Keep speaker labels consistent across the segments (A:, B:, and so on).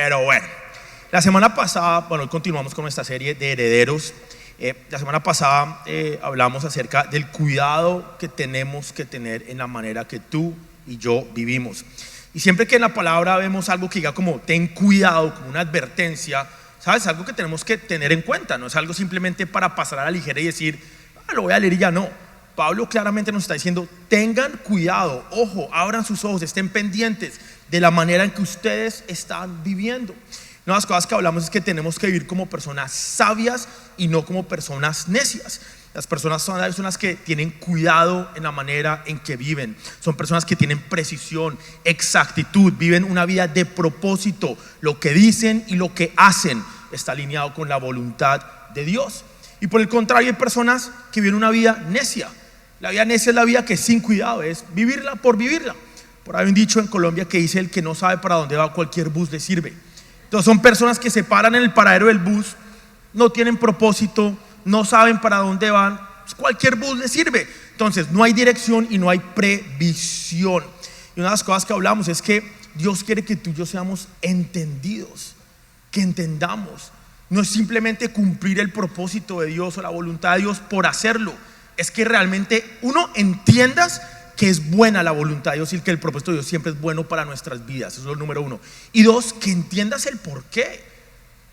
A: Pero bueno, la semana pasada, hoy continuamos con nuestra serie de herederos. La semana pasada hablamos acerca del cuidado que tenemos que tener en la manera que tú y yo vivimos. Y siempre que en la palabra vemos algo que diga como ten cuidado, como una advertencia, ¿sabes? Algo que tenemos que tener en cuenta, no es algo simplemente para pasar a la ligera y decir, lo voy a leer y ya no. Pablo claramente nos está diciendo, tengan cuidado, ojo, abran sus ojos, estén pendientes de la manera en que ustedes están viviendo. Una de las cosas que hablamos es que tenemos que vivir como personas sabias y no como personas necias. Las personas sabias son las que tienen cuidado en la manera en que viven. Son personas que tienen precisión, exactitud, viven una vida de propósito. Lo que dicen y lo que hacen está alineado con la voluntad de Dios. Y por el contrario hay personas que viven una vida necia. La vida necia es la vida que sin cuidado es vivirla por vivirla. Por ahí hay un dicho en Colombia que dice: el que no sabe para dónde va, cualquier bus le sirve. Entonces son personas que se paran en el paradero del bus, no tienen propósito, no saben para dónde van, cualquier bus les sirve. Entonces no hay dirección y no hay previsión. Y una de las cosas que hablamos es que Dios quiere que tú y yo seamos entendidos, que entendamos. No es simplemente cumplir el propósito de Dios o la voluntad de Dios por hacerlo. Es que realmente uno entiendas que es buena la voluntad de Dios y que el propósito de Dios siempre es bueno para nuestras vidas. Eso es lo número uno. Y dos, que entiendas el por qué.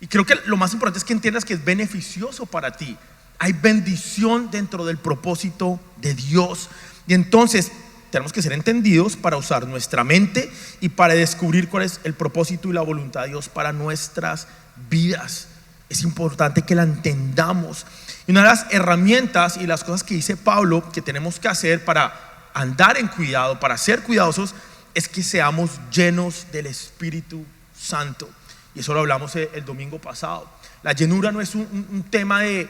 A: Y creo que lo más importante es que entiendas que es beneficioso para ti. Hay bendición dentro del propósito de Dios. Y entonces tenemos que ser entendidos para usar nuestra mente y para descubrir cuál es el propósito y la voluntad de Dios para nuestras vidas. Es importante que la entendamos. Y una de las herramientas y las cosas que dice Pablo que tenemos que hacer para andar en cuidado, para ser cuidadosos, es que seamos llenos del Espíritu Santo. Y eso lo hablamos el domingo pasado. La llenura no es un tema de,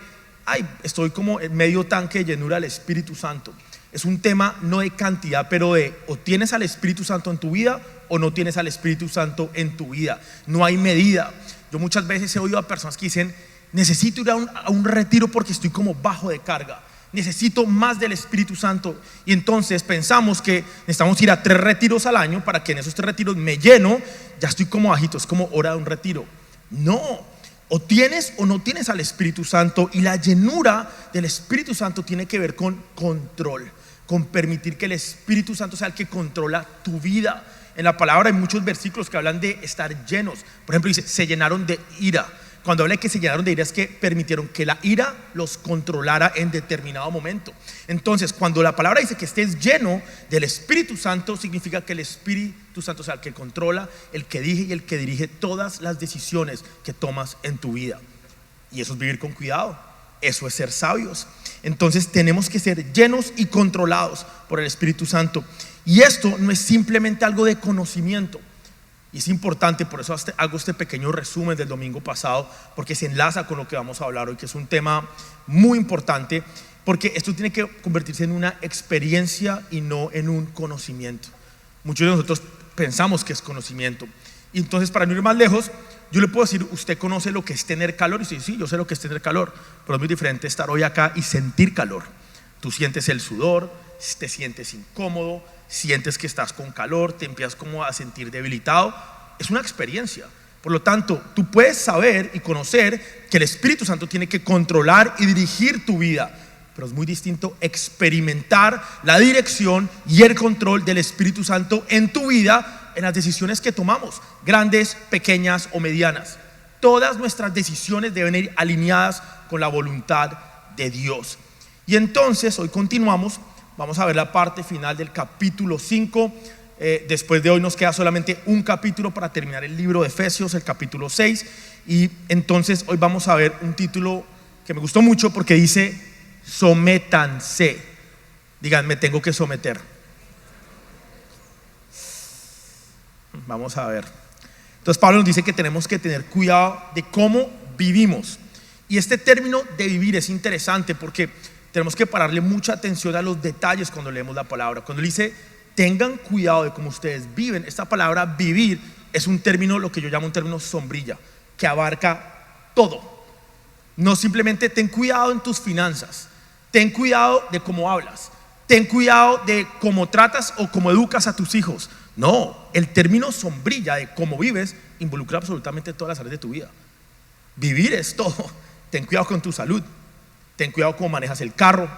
A: estoy como en medio tanque de llenura del Espíritu Santo. Es un tema no de cantidad, pero de o tienes al Espíritu Santo en tu vida o no tienes al Espíritu Santo en tu vida. No hay medida. Yo muchas veces he oído a personas que dicen: necesito ir a un retiro porque estoy como bajo de carga. Necesito más del Espíritu Santo. Y entonces pensamos que necesitamos ir a 3 retiros al año para que en esos 3 retiros me lleno, ya estoy como bajito, es como hora de un retiro. No, o tienes o no tienes al Espíritu Santo. Y la llenura del Espíritu Santo tiene que ver con control, con permitir que el Espíritu Santo sea el que controla tu vida. En la palabra hay muchos versículos que hablan de estar llenos. Por ejemplo dice, se llenaron de ira. Cuando habla de que se llenaron de ira es que permitieron que la ira los controlara en determinado momento. Entonces cuando la palabra dice que estés lleno del Espíritu Santo, significa que el Espíritu Santo es el que controla, el que dirige y el que dirige todas las decisiones que tomas en tu vida. Y eso es vivir con cuidado, eso es ser sabios. Entonces tenemos que ser llenos y controlados por el Espíritu Santo. Y esto no es simplemente algo de conocimiento. Y es importante, por eso hago este pequeño resumen del domingo pasado, porque se enlaza con lo que vamos a hablar hoy, que es un tema muy importante, porque esto tiene que convertirse en una experiencia y no en un conocimiento. Muchos de nosotros pensamos que es conocimiento. Y entonces, para no ir más lejos, yo le puedo decir: usted conoce lo que es tener calor. Y dice: sí, yo sé lo que es tener calor, pero es muy diferente estar hoy acá y sentir calor. Tú sientes el sudor, te sientes incómodo, sientes que estás con calor, te empiezas como a sentir debilitado. Es una experiencia. Por lo tanto, tú puedes saber y conocer que el Espíritu Santo tiene que controlar y dirigir tu vida, pero es muy distinto experimentar la dirección y el control del Espíritu Santo en tu vida, en las decisiones que tomamos, grandes, pequeñas o medianas. Todas nuestras decisiones deben ir alineadas con la voluntad de Dios. Y entonces hoy continuamos. Vamos a ver la parte final del capítulo 5. Después de hoy nos queda solamente un capítulo para terminar el libro de Efesios, el capítulo 6. Y entonces hoy vamos a ver un título que me gustó mucho porque dice: sométanse. Digan: me tengo que someter. Vamos a ver. Entonces Pablo nos dice que tenemos que tener cuidado de cómo vivimos. Y este término de vivir es interesante porque tenemos que pararle mucha atención a los detalles cuando leemos la palabra. Cuando él dice: tengan cuidado de cómo ustedes viven, esta palabra vivir es un término, lo que yo llamo un término sombrilla, que abarca todo. No simplemente ten cuidado en tus finanzas, ten cuidado de cómo hablas, ten cuidado de cómo tratas o cómo educas a tus hijos. No, el término sombrilla de cómo vives involucra absolutamente todas las áreas de tu vida. Vivir es todo. Ten cuidado con tu salud, ten cuidado cómo manejas el carro,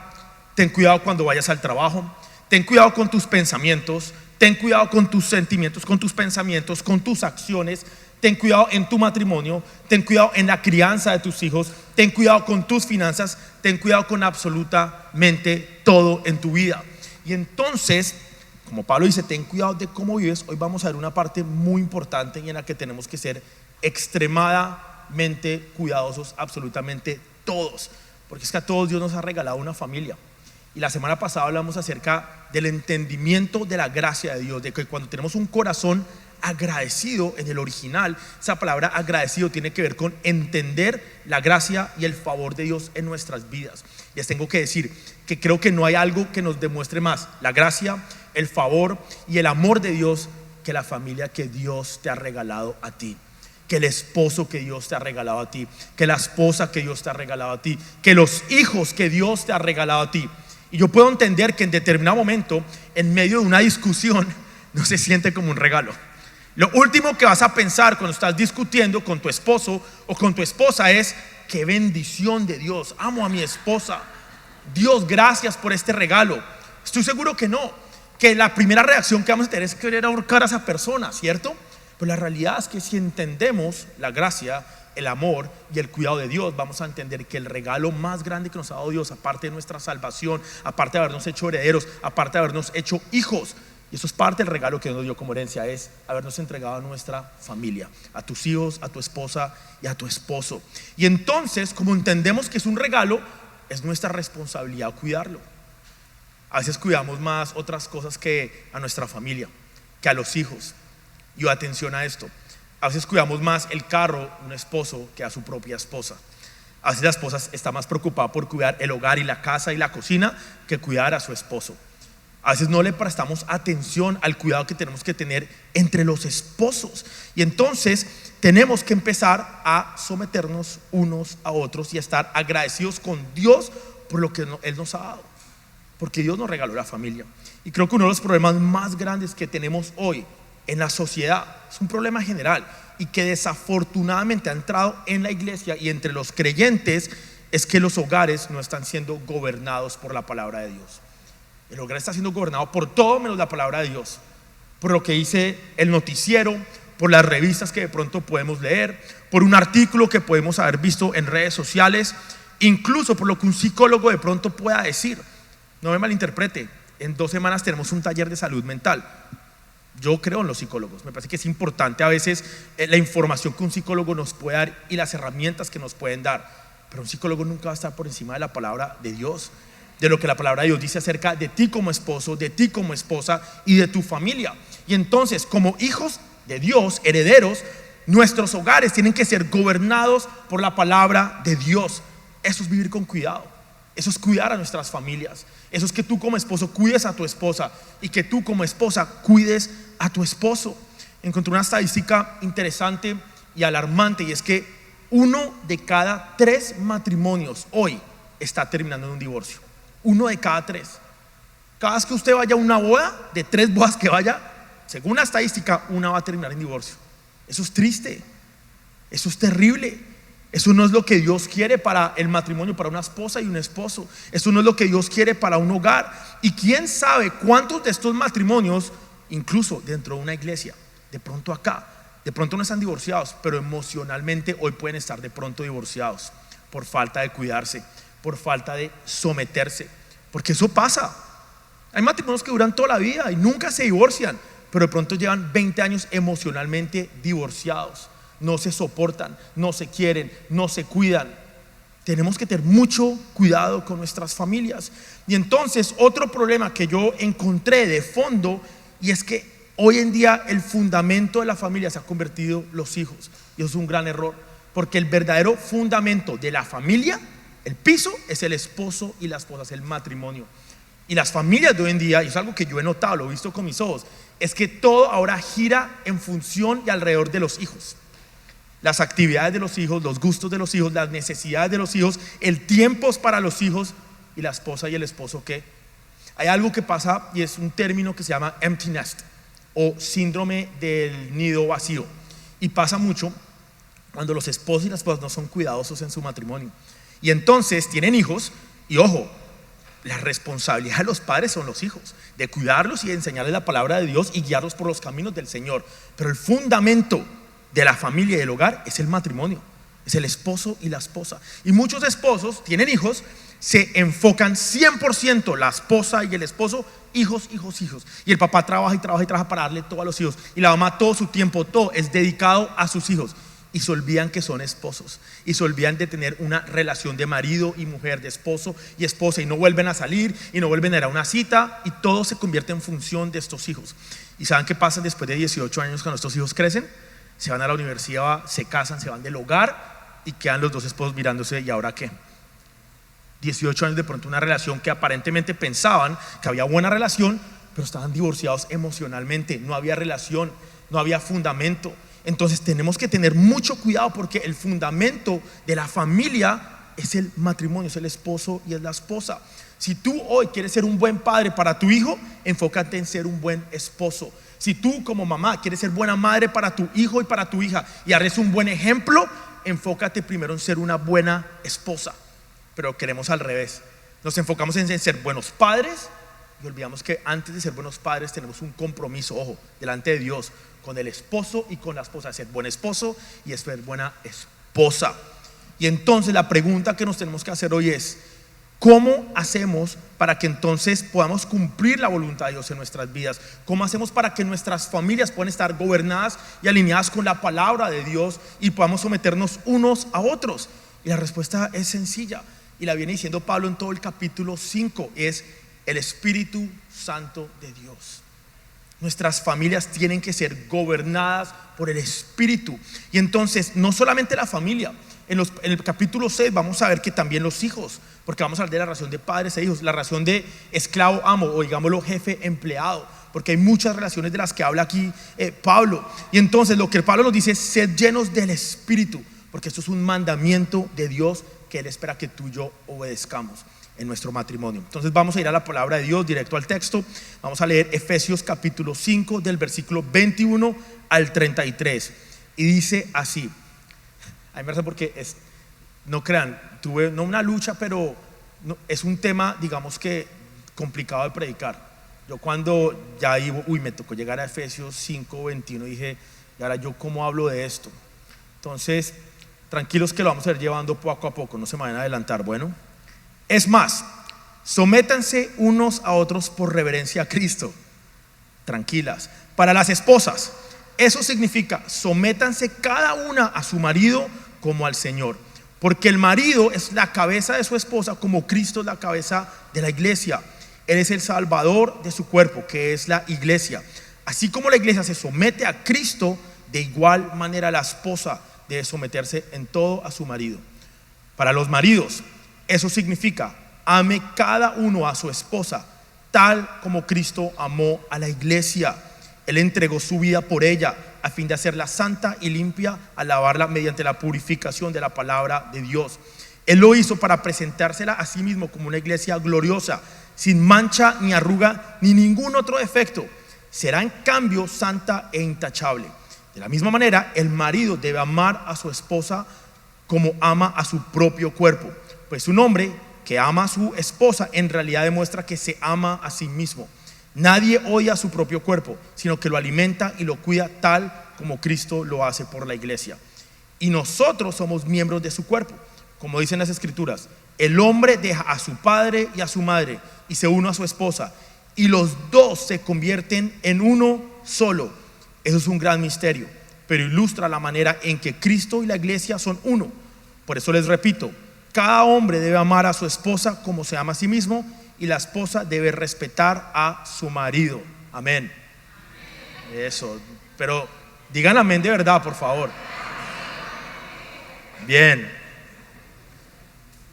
A: ten cuidado cuando vayas al trabajo, ten cuidado con tus pensamientos, ten cuidado con tus sentimientos, con tus pensamientos, con tus acciones. Ten cuidado en tu matrimonio, ten cuidado en la crianza de tus hijos, ten cuidado con tus finanzas, ten cuidado con absolutamente todo en tu vida. Y entonces, como Pablo dice, ten cuidado de cómo vives. Hoy vamos a ver una parte muy importante y en la que tenemos que ser extremadamente cuidadosos, absolutamente todos, porque es que a todos Dios nos ha regalado una familia. Y la semana pasada hablamos acerca del entendimiento de la gracia de Dios, de que cuando tenemos un corazón agradecido, en el original, esa palabra agradecido tiene que ver con entender la gracia y el favor de Dios en nuestras vidas. Les tengo que decir que creo que no hay algo que nos demuestre más la gracia, el favor y el amor de Dios que la familia que Dios te ha regalado a ti, que el esposo que Dios te ha regalado a ti, que la esposa que Dios te ha regalado a ti, que los hijos que Dios te ha regalado a ti. Y yo puedo entender que en determinado momento, en medio de una discusión, no se siente como un regalo. Lo último que vas a pensar cuando estás discutiendo con tu esposo o con tu esposa es: qué bendición de Dios, amo a mi esposa, Dios, gracias por este regalo. Estoy seguro que no, que la primera reacción que vamos a tener es querer ahorcar a esa persona, ¿cierto? Pero la realidad es que si entendemos la gracia, el amor y el cuidado de Dios, vamos a entender que el regalo más grande que nos ha dado Dios, aparte de nuestra salvación, aparte de habernos hecho herederos, aparte de habernos hecho hijos, y eso es parte del regalo que Dios nos dio como herencia, es habernos entregado a nuestra familia, a tus hijos, a tu esposa y a tu esposo. Y entonces, como entendemos que es un regalo, es nuestra responsabilidad cuidarlo. A veces cuidamos más otras cosas que a nuestra familia, que a los hijos. Y atención a esto: a veces cuidamos más el carro un esposo que a su propia esposa. A veces la esposa está más preocupada por cuidar el hogar y la casa y la cocina que cuidar a su esposo. A veces no le prestamos atención al cuidado que tenemos que tener entre los esposos. Y entonces tenemos que empezar a someternos unos a otros y a estar agradecidos con Dios por lo que Él nos ha dado, porque Dios nos regaló la familia. Y creo que uno de los problemas más grandes que tenemos hoy en la sociedad es un problema general y que desafortunadamente ha entrado en la iglesia y entre los creyentes, es que los hogares no están siendo gobernados por la palabra de Dios. El hogar está siendo gobernado por todo menos la palabra de Dios, por lo que dice el noticiero, por las revistas que de pronto podemos leer, por un artículo que podemos haber visto en redes sociales, incluso por lo que un psicólogo de pronto pueda decir. No me malinterprete, en 2 semanas tenemos un taller de salud mental. Yo creo en los psicólogos, me parece que es importante a veces la información que un psicólogo nos puede dar y las herramientas que nos pueden dar, pero un psicólogo nunca va a estar por encima de la palabra de Dios, de lo que la palabra de Dios dice acerca de ti como esposo, de ti como esposa y de tu familia. Y entonces, como hijos de Dios, herederos, nuestros hogares tienen que ser gobernados por la palabra de Dios. Eso es vivir con cuidado, eso es cuidar a nuestras familias, eso es que tú como esposo cuides a tu esposa y que tú como esposa cuides a tu esposo. Encontré una estadística interesante y alarmante, y es que 1 de cada 3 matrimonios hoy está terminando en un divorcio. 1 de cada 3. Cada vez que usted vaya a una boda, de 3 bodas que vaya, según la estadística, una va a terminar en divorcio. Eso es triste, eso es terrible. Eso no es lo que Dios quiere para el matrimonio, para una esposa y un esposo. Eso no es lo que Dios quiere para un hogar. Y quién sabe cuántos de estos matrimonios, incluso dentro de una iglesia, de pronto acá, de pronto no están divorciados, pero emocionalmente hoy pueden estar de pronto divorciados por falta de cuidarse, por falta de someterse, porque eso pasa. Hay matrimonios que duran toda la vida y nunca se divorcian, pero de pronto llevan 20 años emocionalmente divorciados. No se soportan, no se quieren, no se cuidan. Tenemos que tener mucho cuidado con nuestras familias. Y entonces otro problema que yo encontré de fondo, y es que hoy en día el fundamento de la familia se ha convertido los hijos. Y eso es un gran error, porque el verdadero fundamento de la familia, el piso, es el esposo y la esposa, es el matrimonio. Y las familias de hoy en día, y es algo que yo he notado, lo he visto con mis ojos, es que todo ahora gira en función y alrededor de los hijos. Las actividades de los hijos, los gustos de los hijos, las necesidades de los hijos, el tiempo es para los hijos, y la esposa y el esposo, ¿qué? Hay algo que pasa y es un término que se llama empty nest. o síndrome del nido vacío. Y pasa mucho cuando los esposos y las esposas no son cuidadosos en su matrimonio. Y entonces tienen hijos y ojo, la responsabilidad de los padres son los hijos, de cuidarlos y de enseñarles la palabra de Dios y guiarlos por los caminos del Señor. Pero el fundamento de la familia y del hogar es el matrimonio, es el esposo y la esposa. Y muchos esposos tienen hijos, se enfocan 100%, la esposa y el esposo, hijos. Y el papá trabaja y trabaja para darle todo a los hijos. Y la mamá todo su tiempo, todo es dedicado a sus hijos. Y se olvidan que son esposos. Y se olvidan de tener una relación de marido y mujer, de esposo y esposa. Y no vuelven a salir y no vuelven a ir a una cita. Y todo se convierte en función de estos hijos. ¿Y saben qué pasa después de 18 años cuando estos hijos crecen? Se van a la universidad, se casan, se van del hogar y quedan los dos esposos mirándose. ¿Y ahora qué? 18 años de pronto una relación que aparentemente pensaban que había buena relación, pero estaban divorciados emocionalmente. No había relación, no había fundamento. Entonces tenemos que tener mucho cuidado porque el fundamento de la familia es el matrimonio, es el esposo y es la esposa. Si tú hoy quieres ser un buen padre para tu hijo, enfócate en ser un buen esposo. Si tú como mamá quieres ser buena madre para tu hijo y para tu hija y darles un buen ejemplo, enfócate primero en ser una buena esposa. Pero queremos al revés. Nos enfocamos en ser buenos padres y olvidamos que antes de ser buenos padres tenemos un compromiso, ojo, delante de Dios, con el esposo y con la esposa, ser buen esposo y ser buena esposa. Y entonces la pregunta que nos tenemos que hacer hoy es: ¿cómo hacemos para que entonces podamos cumplir la voluntad de Dios en nuestras vidas? ¿Cómo hacemos para que nuestras familias puedan estar gobernadas y alineadas con la palabra de Dios y podamos someternos unos a otros? Y la respuesta es sencilla y la viene diciendo Pablo en todo el capítulo 5, es el Espíritu Santo de Dios. Nuestras familias tienen que ser gobernadas por el Espíritu. Y entonces no solamente la familia, en el capítulo 6 vamos a ver que también los hijos, porque vamos a hablar de la relación de padres e hijos, la relación de esclavo-amo o digámoslo jefe-empleado, porque hay muchas relaciones de las que habla aquí Pablo. Y entonces lo que Pablo nos dice es: sed llenos del Espíritu, porque esto es un mandamiento de Dios que Él espera que tú y yo obedezcamos en nuestro matrimonio. Entonces vamos a ir a la palabra de Dios, directo al texto. Vamos a leer Efesios capítulo 5 del versículo 21 al 33 y dice así. A mí me parece porque no crean, tuve no una lucha, pero es un tema, digamos que complicado de predicar. Yo cuando ya me tocó llegar a Efesios 5, 21, dije: y ahora yo cómo hablo de esto. Entonces tranquilos que lo vamos a ir llevando poco a poco, no se me vayan a adelantar. Bueno, es más, sométanse unos a otros por reverencia a Cristo. Tranquilas. Para las esposas, eso significa: sométanse cada una a su marido como al Señor, porque el marido es la cabeza de su esposa, como Cristo es la cabeza de la iglesia. Él es el salvador de su cuerpo, que es la iglesia. Así como la iglesia se somete a Cristo, de igual manera la esposa debe someterse en todo a su marido. Para los maridos, eso significa: ame cada uno a su esposa, tal como Cristo amó a la iglesia. Él entregó su vida por ella, a fin de hacerla santa y limpia, al lavarla mediante la purificación de la palabra de Dios. Él lo hizo para presentársela a sí mismo como una iglesia gloriosa, sin mancha ni arruga ni ningún otro defecto. Será en cambio santa e intachable. De la misma manera, el marido debe amar a su esposa como ama a su propio cuerpo. Pues un hombre que ama a su esposa en realidad demuestra que se ama a sí mismo. Nadie odia a su propio cuerpo, sino que lo alimenta y lo cuida, tal como Cristo lo hace por la iglesia. Y nosotros somos miembros de su cuerpo. Como dicen las escrituras: el hombre deja a su padre y a su madre y se une a su esposa, y los dos se convierten en uno solo. Eso es un gran misterio, pero ilustra la manera en que Cristo y la iglesia son uno. Por eso les repito: cada hombre debe amar a su esposa como se ama a sí mismo, y la esposa debe respetar a su marido. Amén. Eso, pero digan amén de verdad, por favor. Bien.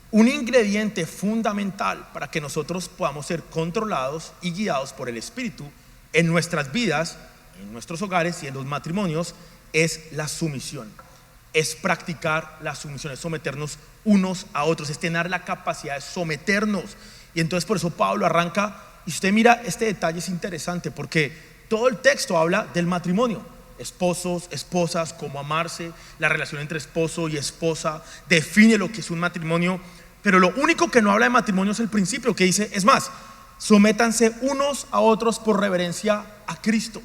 A: Un ingrediente fundamental para que nosotros podamos ser controlados y guiados por el Espíritu en nuestras vidas, en nuestros hogares y en los matrimonios, es la sumisión. Es practicar la sumisión, es someternos unos a otros, es tener la capacidad de someternos. Y entonces por eso Pablo arranca, y usted mira, este detalle es interesante porque todo el texto habla del matrimonio. Esposos, esposas, cómo amarse, la relación entre esposo y esposa, define lo que es un matrimonio. Pero lo único que no habla de matrimonio es el principio, que dice, es más, sométanse unos a otros por reverencia a Cristo.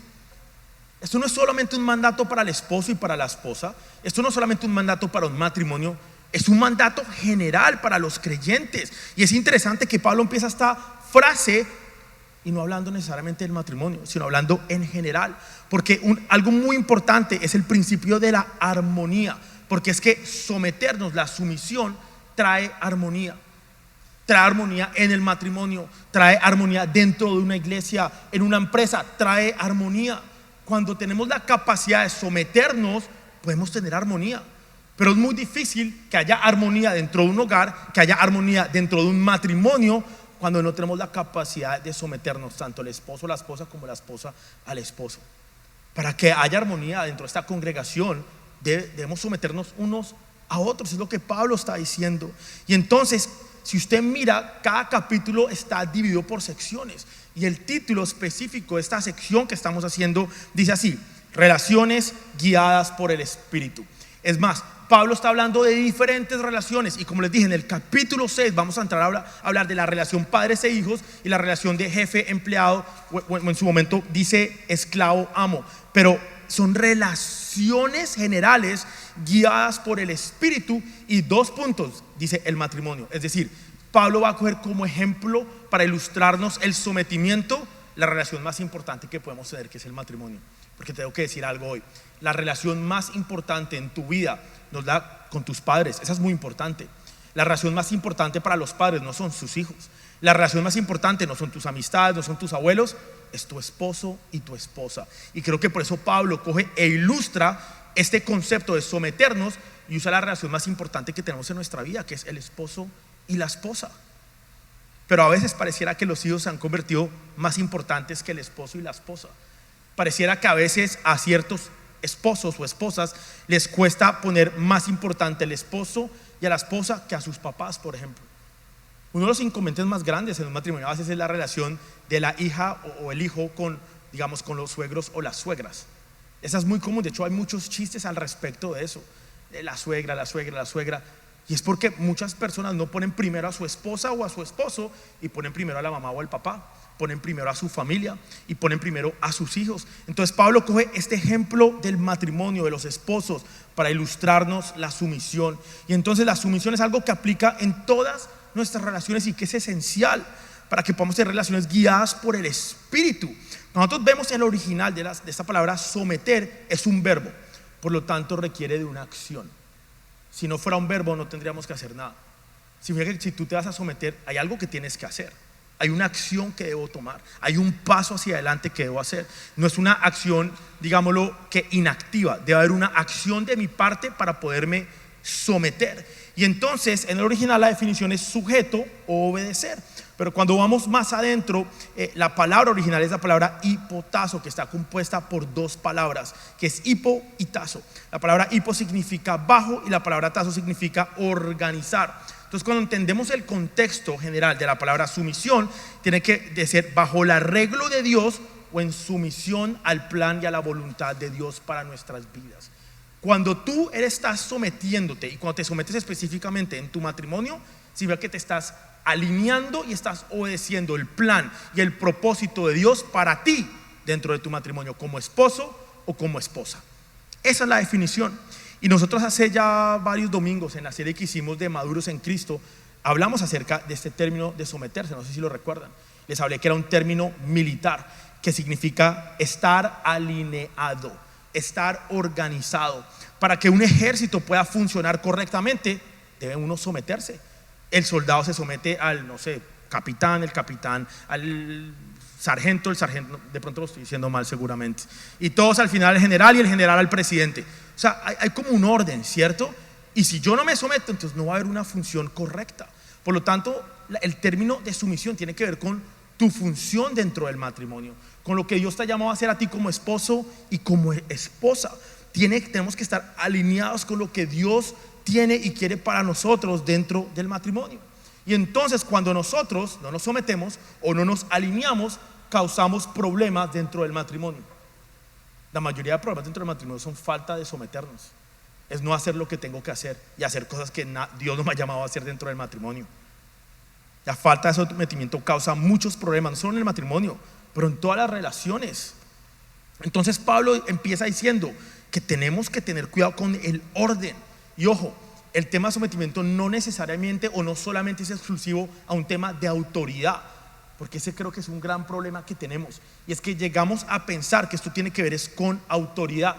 A: Esto no es solamente un mandato para el esposo y para la esposa. Esto no es solamente un mandato para un matrimonio. Es un mandato general para los creyentes. Y es interesante que Pablo empieza esta frase y no hablando necesariamente del matrimonio, sino hablando en general. Porque algo muy importante es el principio de la armonía. Porque es que someternos, la sumisión, trae armonía. Trae armonía en el matrimonio, trae armonía dentro de una iglesia, en una empresa, trae armonía. Cuando tenemos la capacidad de someternos, podemos tener armonía. Pero es muy difícil que haya armonía dentro de un hogar, que haya armonía dentro de un matrimonio, cuando no tenemos la capacidad de someternos, tanto el esposo a la esposa como la esposa al esposo. Para que haya armonía dentro de esta congregación, debemos someternos unos a otros. Es lo que Pablo está diciendo. Y entonces, si usted mira, cada capítulo está dividido por secciones. Y el título específico de esta sección que estamos haciendo dice así: relaciones guiadas por el Espíritu. Es más, Pablo está hablando de diferentes relaciones. Y como les dije, en el capítulo 6 vamos a entrar a hablar de la relación padres e hijos y la relación de jefe-empleado, o en su momento dice esclavo-amo. Pero son relaciones generales guiadas por el Espíritu. Y 2 puntos, dice el matrimonio. Es decir, Pablo va a coger como ejemplo para ilustrarnos el sometimiento, la relación más importante que podemos tener, que es el matrimonio. Porque tengo que decir algo hoy: la relación más importante en tu vida no es la con tus padres. Esa es muy importante. La relación más importante para los padres no son sus hijos. La relación más importante no son tus amistades, no son tus abuelos, es tu esposo y tu esposa. Y creo que por eso Pablo coge e ilustra este concepto de someternos y usa la relación más importante que tenemos en nuestra vida, que es el esposo y la esposa. Pero a veces pareciera que los hijos se han convertido más importantes que el esposo y la esposa. Pareciera que a veces a ciertos esposos o esposas les cuesta poner más importante el esposo y a la esposa que a sus papás, por ejemplo. Uno de los inconvenientes más grandes en un matrimonio a veces es la relación de la hija o el hijo con, digamos, con los suegros o las suegras. Esa es muy común. De hecho, hay muchos chistes al respecto de eso, de la suegra, la suegra, la suegra. Y es porque muchas personas no ponen primero a su esposa o a su esposo y ponen primero a la mamá o al papá. Ponen primero a su familia y ponen primero a sus hijos. Entonces Pablo coge este ejemplo del matrimonio, de los esposos, para ilustrarnos la sumisión. Y entonces la sumisión es algo que aplica en todas nuestras relaciones y que es esencial para que podamos tener relaciones guiadas por el Espíritu. Nosotros vemos el original de esta palabra someter, es un verbo, por lo tanto requiere de una acción. Si no fuera un verbo no tendríamos que hacer nada. Significa que si tú te vas a someter, hay algo que tienes que hacer. Hay una acción que debo tomar, hay un paso hacia adelante que debo hacer. No es una acción, digámoslo, que inactiva. Debe haber una acción de mi parte para poderme someter. Y entonces en el original la definición es sujeto o obedecer. Pero cuando vamos más adentro, la palabra original es la palabra hipotazo, que está compuesta por 2 palabras, que es hipo y tazo. La palabra hipo significa bajo y la palabra tazo significa organizar. Entonces, cuando entendemos el contexto general de la palabra sumisión, tiene que ser bajo el arreglo de Dios o en sumisión al plan y a la voluntad de Dios para nuestras vidas. Cuando tú estás sometiéndote, y cuando te sometes específicamente en tu matrimonio, significa que te estás alineando y estás obedeciendo el plan y el propósito de Dios para ti dentro de tu matrimonio, como esposo o como esposa. Esa es la definición. Y nosotros hace ya varios domingos en la serie que hicimos de Maduros en Cristo, hablamos acerca de este término de someterse. No sé si lo recuerdan. Les hablé que era un término militar que significa estar alineado, estar organizado. Para que un ejército pueda funcionar correctamente, debe uno someterse. El soldado se somete al, no sé, capitán, el capitán al sargento, el sargento, de pronto lo estoy diciendo mal seguramente, y todos al final el general y el general al presidente. O sea, hay como un orden, ¿cierto? Y si yo no me someto, entonces no va a haber una función correcta. Por lo tanto, el término de sumisión tiene que ver con tu función dentro del matrimonio, con lo que Dios te ha llamado a hacer a ti como esposo y como esposa. Tenemos que estar alineados con lo que Dios tiene y quiere para nosotros dentro del matrimonio. Y entonces cuando nosotros no nos sometemos o no nos alineamos, causamos problemas dentro del matrimonio. La mayoría de problemas dentro del matrimonio son falta de someternos. Es no hacer lo que tengo que hacer y hacer cosas que Dios no me ha llamado a hacer dentro del matrimonio. La falta de sometimiento causa muchos problemas, no solo en el matrimonio, pero en todas las relaciones. Entonces Pablo empieza diciendo que tenemos que tener cuidado con el orden. Y ojo, el tema de sometimiento no necesariamente o no solamente es exclusivo a un tema de autoridad, porque ese creo que es un gran problema que tenemos. Y es que llegamos a pensar que esto tiene que ver es con autoridad.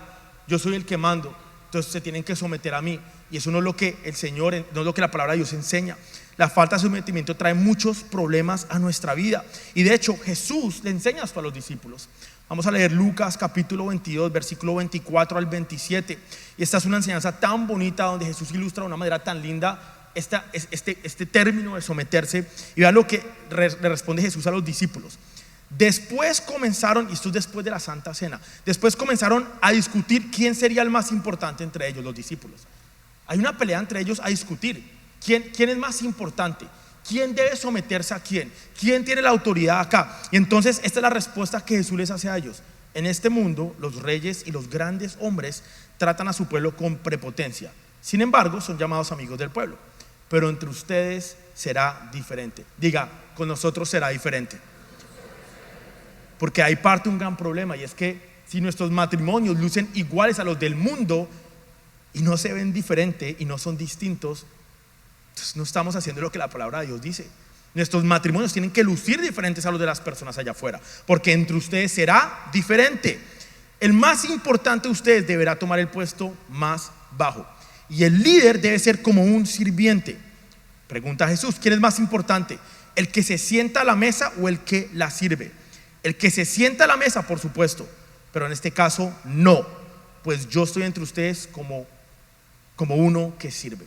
A: Yo soy el que mando, entonces se tienen que someter a mí. Y eso no es lo que el Señor, no es lo que la palabra de Dios enseña. La falta de sometimiento trae muchos problemas a nuestra vida. Y de hecho Jesús le enseña esto a los discípulos. Vamos a leer Lucas capítulo 22, versículo 24 al 27. Y esta es una enseñanza tan bonita donde Jesús ilustra de una manera tan linda este término de someterse. Y vean lo que le responde Jesús a los discípulos. Después comenzaron, y esto es después de la Santa Cena, después comenzaron a discutir quién sería el más importante entre ellos, los discípulos. Hay una pelea entre ellos a discutir quién es más importante, quién debe someterse a quién tiene la autoridad acá. Y entonces esta es la respuesta que Jesús les hace a ellos. En este mundo los reyes y los grandes hombres tratan a su pueblo con prepotencia. Sin embargo, son llamados amigos del pueblo. Pero entre ustedes será diferente. Diga, con nosotros será diferente. Porque hay parte un gran problema, y es que si nuestros matrimonios lucen iguales a los del mundo y no se ven diferentes y no son distintos, entonces no estamos haciendo lo que la palabra de Dios dice. Nuestros matrimonios tienen que lucir diferentes a los de las personas allá afuera, porque entre ustedes será diferente. El más importante de ustedes deberá tomar el puesto más bajo, y el líder debe ser como un sirviente. Pregunta Jesús, ¿quién es más importante? ¿El que se sienta a la mesa o el que la sirve? El que se sienta a la mesa, por supuesto, pero en este caso no, pues yo estoy entre ustedes como uno que sirve.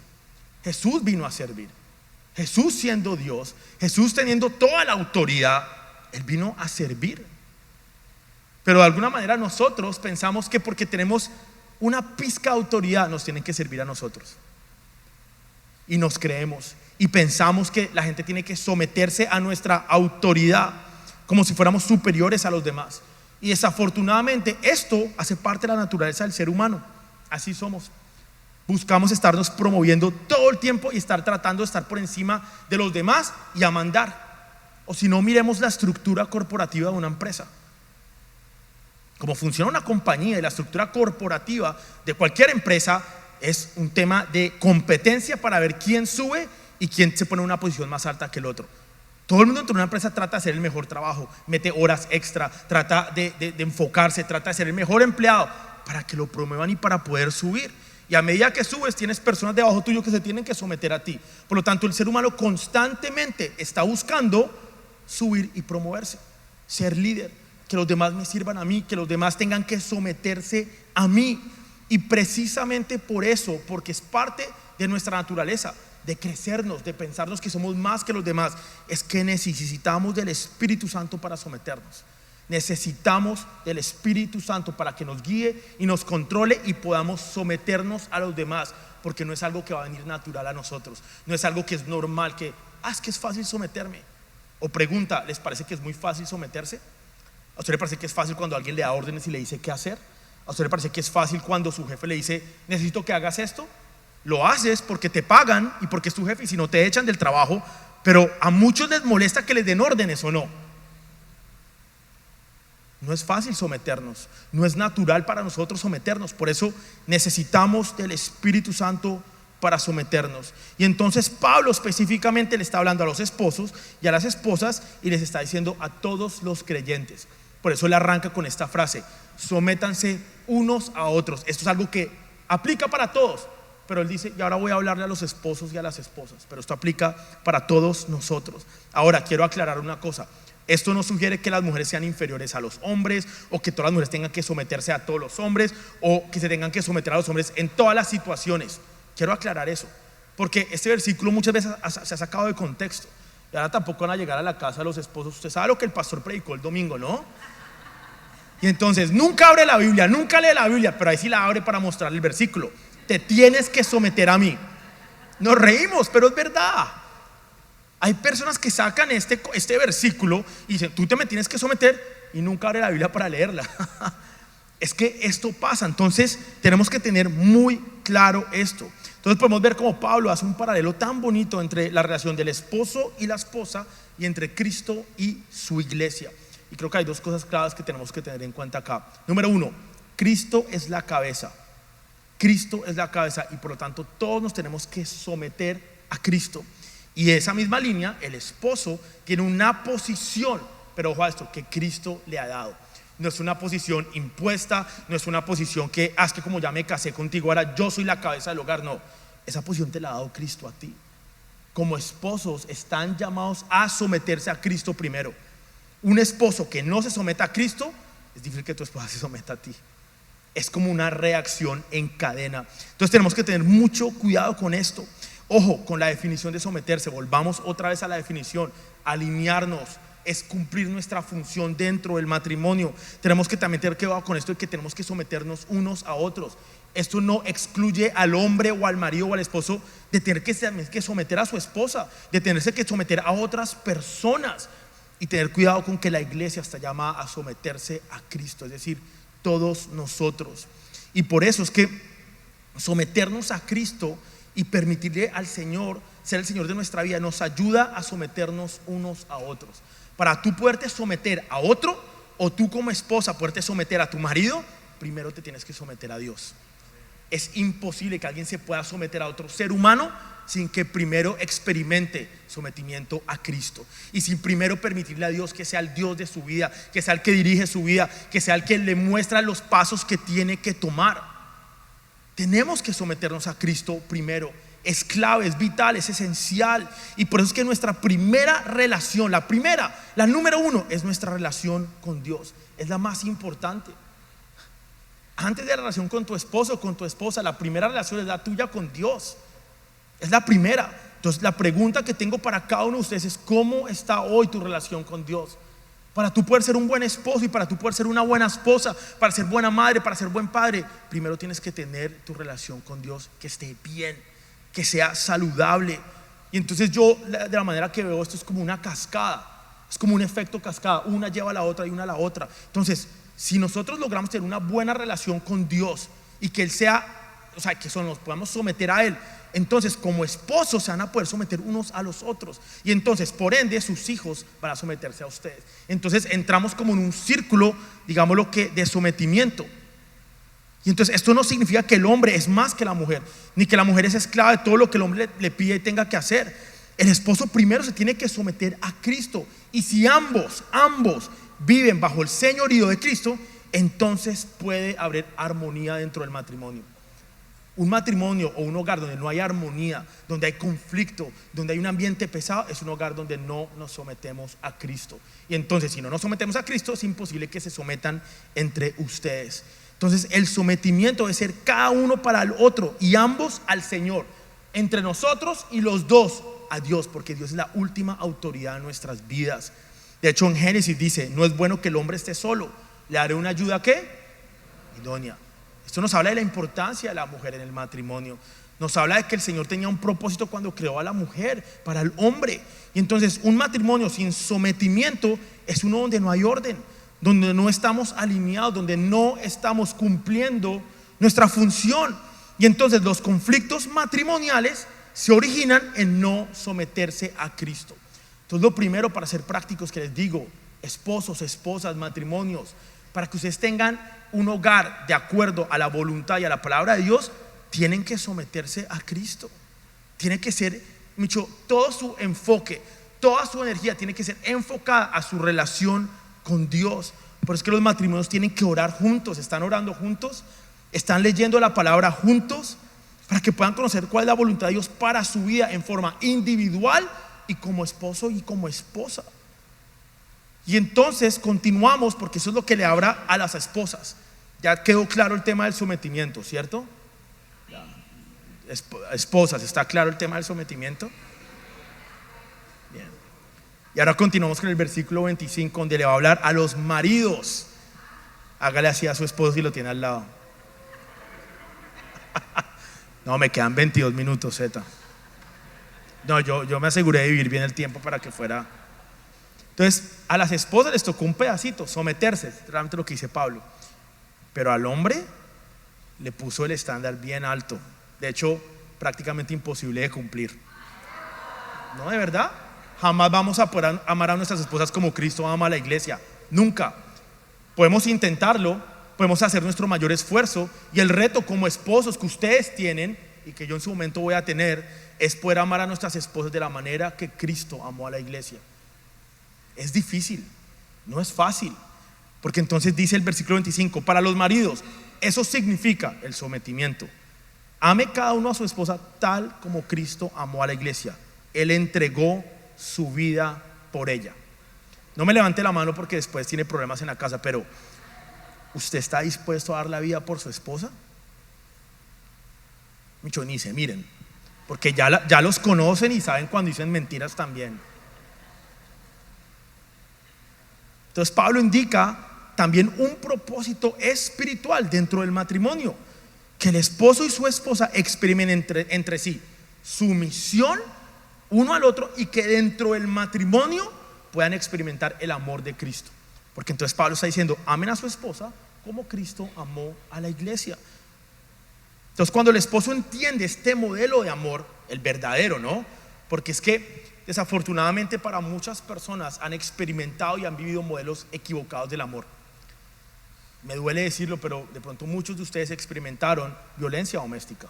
A: Jesús vino a servir. Jesús siendo Dios, Jesús teniendo toda la autoridad, Él vino a servir. Pero de alguna manera nosotros pensamos que porque tenemos una pizca de autoridad nos tienen que servir a nosotros. Y nos creemos y pensamos que la gente tiene que someterse a nuestra autoridad como si fuéramos superiores a los demás. Y desafortunadamente esto hace parte de la naturaleza del ser humano. Así somos. Buscamos estarnos promoviendo todo el tiempo y estar tratando de estar por encima de los demás y a mandar. O si no, miremos la estructura corporativa de una empresa. Cómo funciona una compañía, y la estructura corporativa de cualquier empresa es un tema de competencia para ver quién sube y quién se pone en una posición más alta que el otro. Todo el mundo dentro de una empresa trata de hacer el mejor trabajo, mete horas extra, trata de enfocarse, trata de ser el mejor empleado para que lo promuevan y para poder subir. Y a medida que subes tienes personas debajo tuyo que se tienen que someter a ti. Por lo tanto, el ser humano constantemente está buscando subir y promoverse, ser líder, que los demás me sirvan a mí, que los demás tengan que someterse a mí. Y precisamente por eso, porque es parte de nuestra naturaleza, de crecernos, de pensarnos que somos más que los demás, es que necesitamos del Espíritu Santo para someternos. Necesitamos del Espíritu Santo para que nos guíe y nos controle y podamos someternos a los demás, porque no es algo que va a venir natural a nosotros, no es algo que es normal, que es que es fácil someterme. O pregunta, ¿les parece que es muy fácil someterse? ¿A usted le parece que es fácil cuando alguien le da órdenes y le dice qué hacer? ¿A usted le parece que es fácil cuando su jefe le dice necesito que hagas esto? Lo haces porque te pagan y porque es tu jefe, y si no te echan del trabajo. Pero a muchos les molesta que les den órdenes, ¿o no? No es fácil someternos, no es natural para nosotros someternos. Por eso necesitamos del Espíritu Santo para someternos. Y entonces Pablo específicamente le está hablando a los esposos y a las esposas, y les está diciendo a todos los creyentes. Por eso él arranca con esta frase: sométanse unos a otros. Esto es algo que aplica para todos, pero él dice, y ahora voy a hablarle a los esposos y a las esposas, pero esto aplica para todos nosotros. Ahora quiero aclarar una cosa: esto no sugiere que las mujeres sean inferiores a los hombres, o que todas las mujeres tengan que someterse a todos los hombres, o que se tengan que someter a los hombres en todas las situaciones. Quiero aclarar eso, porque este versículo muchas veces se ha sacado de contexto. Y ahora tampoco van a llegar a la casa de los esposos. Usted sabe lo que el pastor predicó el domingo, ¿no? Y entonces nunca abre la Biblia, nunca lee la Biblia, pero ahí sí la abre para mostrar el versículo: te tienes que someter a mí. Nos reímos, pero es verdad. Hay personas que sacan este versículo y dicen, tú te me tienes que someter, y nunca abre la Biblia para leerla. Es que esto pasa, entonces tenemos que tener muy claro esto. Entonces podemos ver cómo Pablo hace un paralelo tan bonito entre la relación del esposo y la esposa, y entre Cristo y su iglesia. Y creo que hay dos cosas claves que tenemos que tener en cuenta acá. Número uno, Cristo es la cabeza. Cristo es la cabeza, y por lo tanto todos nos tenemos que someter a Cristo. Y de esa misma línea, el esposo tiene una posición, pero ojo a esto, que Cristo le ha dado. No es una posición impuesta, no es una posición que que como ya me casé contigo, ahora yo soy la cabeza del hogar. No, esa posición te la ha dado Cristo a ti. Como esposos están llamados a someterse a Cristo primero. Un esposo que no se someta a Cristo, es difícil que tu esposa se someta a ti. Es como una reacción en cadena. Entonces tenemos que tener mucho cuidado con esto. Ojo, con la definición de someterse. Volvamos otra vez a la definición. Alinearnos es cumplir nuestra función dentro del matrimonio. Tenemos que también tener cuidado con esto de que tenemos que someternos unos a otros. Esto no excluye al hombre o al marido o al esposo de tener que someter a su esposa, de tenerse que someter a otras personas, y tener cuidado con que la iglesia está llamada a someterse a Cristo, es decir, todos nosotros. Y por eso es que someternos a Cristo y permitirle al Señor ser el Señor de nuestra vida nos ayuda a someternos unos a otros. Para tú poderte someter a otro, o tú como esposa poderte someter a tu marido, primero te tienes que someter a Dios. Es imposible que alguien se pueda someter a otro ser humano sin que primero experimente sometimiento a Cristo, y sin primero permitirle a Dios que sea el Dios de su vida, que sea el que dirige su vida, que sea el que le muestra los pasos que tiene que tomar. Tenemos que someternos a Cristo primero. Es clave, es vital, es esencial. Y por eso es que nuestra primera relación, la número uno, es nuestra relación con Dios. Es la más importante. Antes de la relación con tu esposo o con tu esposa, la primera relación es la tuya con Dios. Es la primera. Entonces la pregunta que tengo para cada uno de ustedes es: ¿cómo está hoy tu relación con Dios? Para tú poder ser un buen esposo y para tú poder ser una buena esposa, para ser buena madre, para ser buen padre, primero tienes que tener tu relación con Dios que esté bien, que sea saludable. Y entonces yo, de la manera que veo esto, es como una cascada, es como un efecto cascada, una lleva a la otra y una a la otra. Entonces, si nosotros logramos tener una buena relación con Dios y que Él sea, o sea, que nos podamos someter a Él, entonces como esposos se van a poder someter unos a los otros, y entonces por ende sus hijos van a someterse a ustedes. Entonces entramos como en un círculo, digámoslo, que de sometimiento. Y entonces esto no significa que el hombre es más que la mujer, ni que la mujer es esclava de todo lo que el hombre le pide y tenga que hacer. El esposo primero se tiene que someter a Cristo, y si ambos viven bajo el señorío de Cristo, entonces puede haber armonía dentro del matrimonio. Un matrimonio o un hogar donde no hay armonía, donde hay conflicto, donde hay un ambiente pesado, es un hogar donde no nos sometemos a Cristo. Y entonces, si no nos sometemos a Cristo, es imposible que se sometan entre ustedes. Entonces el sometimiento debe ser cada uno para el otro, y ambos al Señor, entre nosotros y los dos a Dios, porque Dios es la última autoridad en nuestras vidas. De hecho, en Génesis dice: no es bueno que el hombre esté solo, le haré una ayuda, ¿qué? Idónea. Esto nos habla de la importancia de la mujer en el matrimonio. Nos habla de que el Señor tenía un propósito cuando creó a la mujer para el hombre. Y entonces un matrimonio sin sometimiento es uno donde no hay orden, donde no estamos alineados, donde no estamos cumpliendo nuestra función. Y entonces los conflictos matrimoniales se originan en no someterse a Cristo. Entonces lo primero, para ser prácticos, que les digo, esposos, esposas, matrimonios, para que ustedes tengan un hogar de acuerdo a la voluntad y a la palabra de Dios, tienen que someterse a Cristo. Tiene que ser, todo su enfoque, toda su energía tiene que ser enfocada a su relación con Dios. Por eso es que los matrimonios tienen que orar juntos. Están orando juntos, están leyendo la palabra juntos, para que puedan conocer cuál es la voluntad de Dios para su vida en forma individual y como esposo y como esposa. Y entonces continuamos, porque eso es lo que le habla a las esposas. Ya quedó claro el tema del sometimiento, ¿cierto? Esposas, ¿está claro el tema del sometimiento? Bien. Y ahora continuamos con el versículo 25, donde le va a hablar a los maridos. Hágale así a su esposo si lo tiene al lado. No, me quedan 22 minutos, Z. No, yo me aseguré de vivir bien el tiempo para que fuera. Entonces, a las esposas les tocó un pedacito, someterse, realmente lo que dice Pablo. Pero al hombre le puso el estándar bien alto. De hecho, prácticamente imposible de cumplir. No, de verdad. Jamás vamos a poder amar a nuestras esposas como Cristo ama a la iglesia. Nunca. Podemos intentarlo, podemos hacer nuestro mayor esfuerzo. Y el reto como esposos que ustedes tienen y que yo en su momento voy a tener es poder amar a nuestras esposas de la manera que Cristo amó a la iglesia. Es difícil, no es fácil. Porque entonces dice el versículo 25: para los maridos, eso significa el sometimiento. Ame cada uno a su esposa tal como Cristo amó a la iglesia. Él entregó su vida por ella. No me levante la mano porque después tiene problemas en la casa, pero ¿usted está dispuesto a dar la vida por su esposa? Mucho ni se miren, porque ya los conocen y saben cuando dicen mentiras también. Entonces Pablo indica también un propósito espiritual dentro del matrimonio: que el esposo y su esposa experimenten entre sí sumisión uno al otro, y que dentro del matrimonio puedan experimentar el amor de Cristo. Porque entonces Pablo está diciendo: amen a su esposa como Cristo amó a la iglesia. Entonces, cuando el esposo entiende este modelo de amor, el verdadero, ¿no? Porque es que desafortunadamente para muchas personas han experimentado y han vivido modelos equivocados del amor. Me duele decirlo, pero de pronto muchos de ustedes experimentaron violencia doméstica.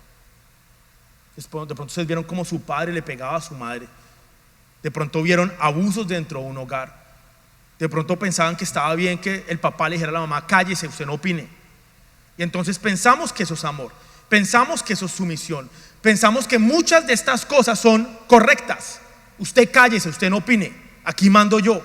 A: De pronto ustedes vieron cómo su padre le pegaba a su madre. De pronto vieron abusos dentro de un hogar. De pronto pensaban que estaba bien que el papá le dijera a la mamá: cállese, usted no opine. Y entonces pensamos que eso es amor, pensamos que eso es sumisión, pensamos que muchas de estas cosas son correctas. Usted cállese, usted no opine, aquí mando yo.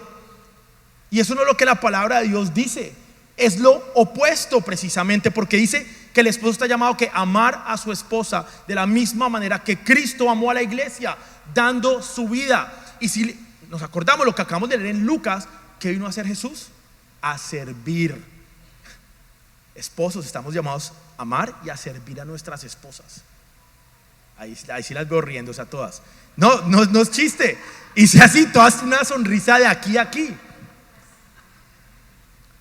A: Y eso no es lo que la palabra de Dios dice. Es lo opuesto precisamente, porque dice que el esposo está llamado a amar a su esposa de la misma manera que Cristo amó a la iglesia, dando su vida. Y si nos acordamos lo que acabamos de leer en Lucas, ¿qué vino a hacer Jesús? A servir. Esposos, estamos llamados a amar y a servir a nuestras esposas. Ahí sí las veo riéndose a todas. No es chiste. Y si así, todas una sonrisa de aquí a aquí.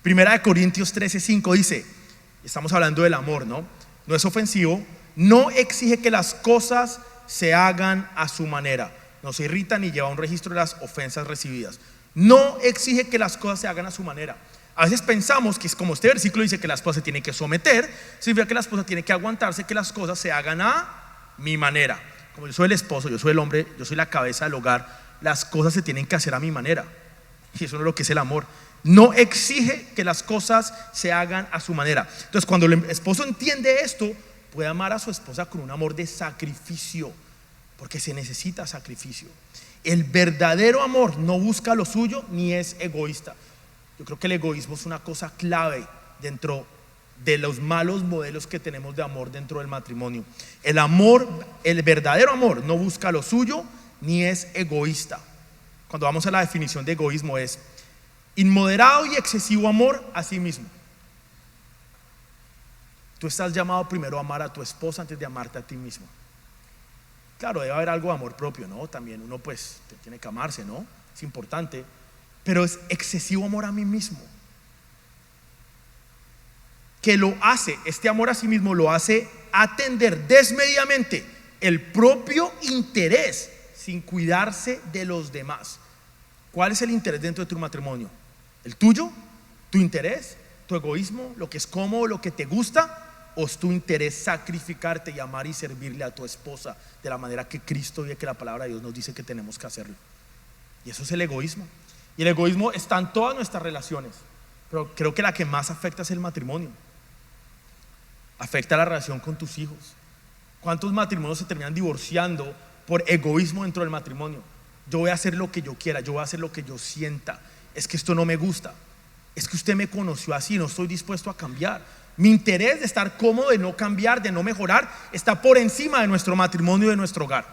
A: Primera de Corintios 13:5 dice, estamos hablando del amor, ¿no? No es ofensivo, no exige que las cosas se hagan a su manera, no se irrita ni lleva un registro de las ofensas recibidas. No exige que las cosas se hagan a su manera. A veces pensamos que es como este versículo dice que la esposa se tiene que someter, significa que la esposa tiene que aguantarse que las cosas se hagan a mi manera. Como yo soy el esposo, yo soy el hombre, yo soy la cabeza del hogar, las cosas se tienen que hacer a mi manera. Y eso no es lo que es el amor. No exige que las cosas se hagan a su manera. Entonces, cuando el esposo entiende esto, puede amar a su esposa con un amor de sacrificio, porque se necesita sacrificio. El verdadero amor no busca lo suyo ni es egoísta. Yo creo que el egoísmo es una cosa clave dentro de los malos modelos que tenemos de amor dentro del matrimonio. El verdadero amor no busca lo suyo ni es egoísta. Cuando vamos a la definición de egoísmo es inmoderado y excesivo amor a sí mismo. Tú estás llamado primero a amar a tu esposa antes de amarte a ti mismo. Claro, debe haber algo de amor propio, ¿no? También uno pues tiene que amarse, ¿no? Es importante, pero es excesivo amor a mí mismo. Que lo hace, este amor a sí mismo lo hace atender desmedidamente el propio interés sin cuidarse de los demás. ¿Cuál es el interés dentro de tu matrimonio? ¿El tuyo? ¿Tu interés? ¿Tu egoísmo? ¿Lo que es cómodo? ¿Lo que te gusta? ¿O es tu interés sacrificarte y amar y servirle a tu esposa de la manera que Cristo y que la palabra de Dios nos dice que tenemos que hacerlo? Y eso es el egoísmo. Y el egoísmo está en todas nuestras relaciones, pero creo que la que más afecta es el matrimonio. Afecta la relación con tus hijos. ¿Cuántos matrimonios se terminan divorciando por egoísmo dentro del matrimonio? Yo voy a hacer lo que yo quiera, yo voy a hacer lo que yo sienta. Es que esto no me gusta. Es que usted me conoció así, no estoy dispuesto a cambiar. Mi interés de estar cómodo, de no cambiar, de no mejorar, está por encima de nuestro matrimonio y de nuestro hogar.